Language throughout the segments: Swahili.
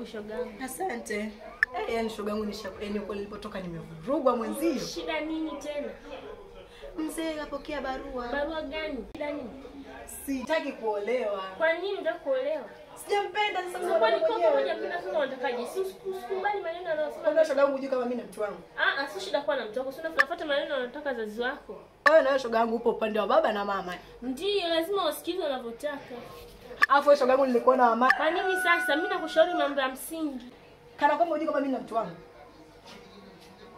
Karibu shogangu. Asante. Yaani shogangu ni kwa nilipotoka nimevurugwa mwenzio. Shida nini tena? Mzee kapokea barua. Barua gani? Shida nini? Sitaki kuolewa. Kwa nini unataka kuolewa? Sijampenda sasa. Kwa nini kwa moja mpenda sana unatakaje? Usikubali maneno yanayosema. Ndio shogangu unajua kama mimi na mtu wangu. Si shida kwa na mtu wako. Si unafuata maneno yanayotaka wazazi wako. Wewe na shogangu upo upande wa baba na mama. Ndio, lazima usikize unavyotaka. Afu shogangu nilikuwa na mama. Kwa nini sasa mimi nakushauri mambo ya msingi? Kana kwamba unajua kama mimi na mtu wangu.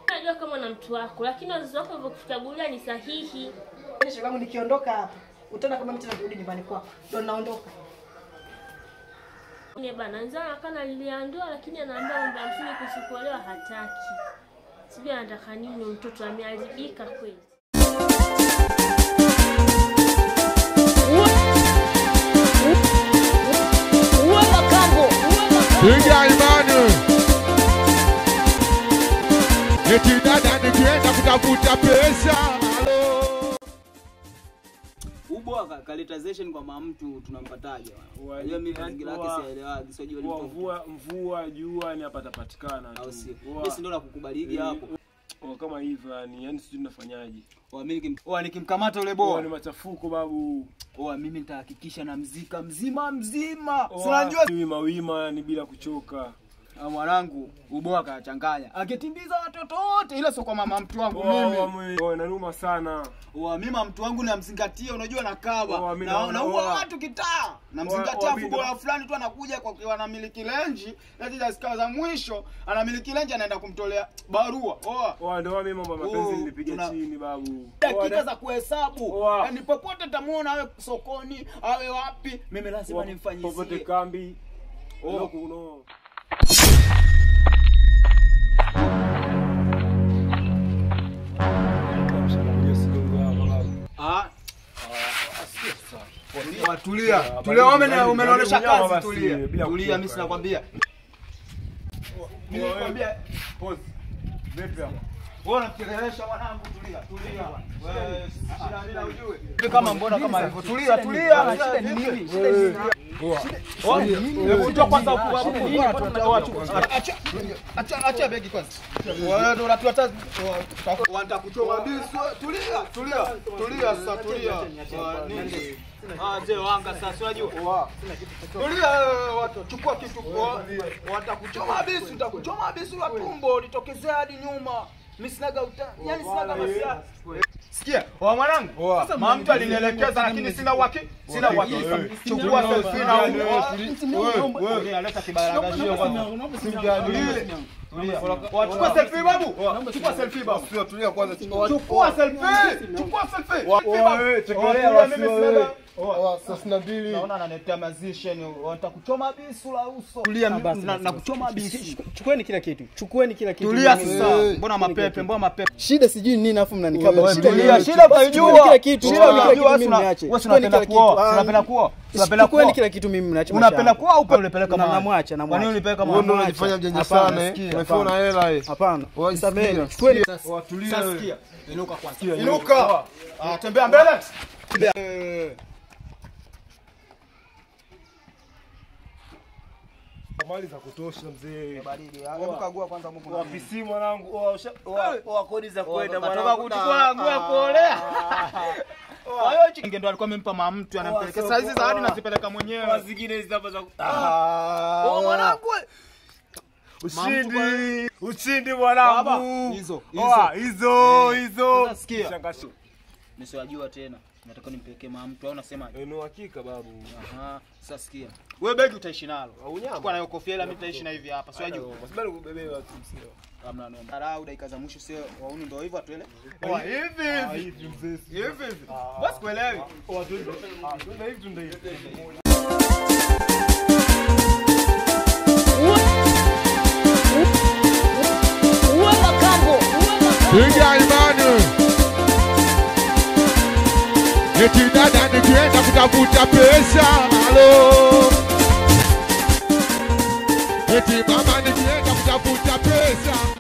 Najua kama na mtu wako, lakini wazazi wako walivyokuchagulia ni sahihi. Yaani shogangu nikiondoka hapa, utaona kama mimi tena kurudi nyumbani kwako. Ndio naondoka. Ni bana, nzaa kana liliandoa lakini anaambia mambo ya msingi kusikuolewa hataki. Sijui anataka nini mtoto ameharibika kweli. Piga imani. Eti dada nikienda kutafuta pesa. Halo. Ubwa kaleta session kwa mama mtu tunampataje bwana. Unajua mimi mazingira yake sielewagi. Sio jua mvua jua ni hapatapatikana tu. Mimi si ndo nakukubaliki hapo. Kama hivyo yani sijui tunafanyaje. Mimi nikimkamata yule boa ni machafuko babu. Mimi nitahakikisha na mzika mzima. Si unajua wima ni bila kuchoka. Mwanangu uboa kachanganya. Akitimbiza watoto wote ila sio kwa mama mtu wangu mimi. Inanuma sana. Mimi mtu wangu namzingatia, unajua nakaba. Na huwa watu kitaa. Namzingatia fugola fulani tu anakuja kwa kiwa na miliki lenji, eti dakika za mwisho anamiliki lenji anaenda kumtolea barua. Ndio mimi mambo mapenzi nilipiga chini babu. Dakika za kuhesabu. Yaani popote tamuona awe sokoni, awe wapi, mimi lazima nimfanyie. Popote kambi. Kuno. Tulia umeonyesha kazi tulia mimi sinakwambia. Mimi nakwambia pause. Vipi hapo? Wewe unamkelelesha mwanangu tulia. Wewe shida nini ujue? Kama mbona kama hivyo. Tulia. Shida ni nini? Hebu toa kwanza acha begi kwanza. Wewe ndio unatuata wanataka kuchoma bisu. Tulia sasa tulia. Nini? Je wanga sasa unajua? Tulia watu chukua kitu kwa watakuchoma bisu, utakuchoma bisu la tumbo litokezea hadi nyuma. Mimi sinaga yani sinaga masia. Sikia, mwanangu. Sasa mama mtu alinielekeza lakini sina uhakika. Chukua selfie na wewe aleta kibaragashio kwanza. Chukua selfie babu. Chukua selfie babu. Tulia kwanza. Chukua selfie. Wewe tekelea wasio. Sasa na mbili. Naona ananiletea mazisheni. Watakuchoma bisu la uso. Tulia na kuchoma bisu. Chukueni kila kitu. Tulia sasa. Mbona mapepe? Shida sijui nini afu mnanikaba. Shida unajua. Kila kitu. Shida unajua mimi niache. Wewe unapenda kuoa. Chukueni kila kitu mimi mnaacha. Unapenda kuoa au unapeleka mama? Namwacha. Kwa nini unipeleka mama? Wewe ndio unajifanya mjanja sana. Umefuna hela Hapana. Sameni. Chukueni. Tulia. Sikia. Inuka kwanza. Inuka. Tembea mbele. Mali za kutosha mzee. Baridi. Hebu kagua kwanza Mungu. Ofisi mwanangu. Kodi za kwenda mwanangu. Kuchukua nguo ya kuolea. Hayo chinge ndo alikuwa amempa mama mtu anampeleka. Sasa hizi zawadi nazipeleka mwenyewe. Zingine hizi hapa za mwanangu. Ushindi mwanangu. Hizo. Sikia. Nisiwajua tena. Nataka nimpelekee mama mtu au unasemaje? Ni hakika babu. Sasa sikia. Wewe begi utaishi nalo. Chukua nayo kofia ila mimi nitaishi na hivi hapa. Siwajua. Usibali kubebea tu msio. Hamna noma. Tarau dakika za mwisho sio wauni ndio hivyo atuele. Hivi mzee. Hivi. Basi kuelewi. Tunde hivi. Piga imani. Eti dada nikienda kutafuta pesa. Halo. Eti mama nikienda kutafuta pesa.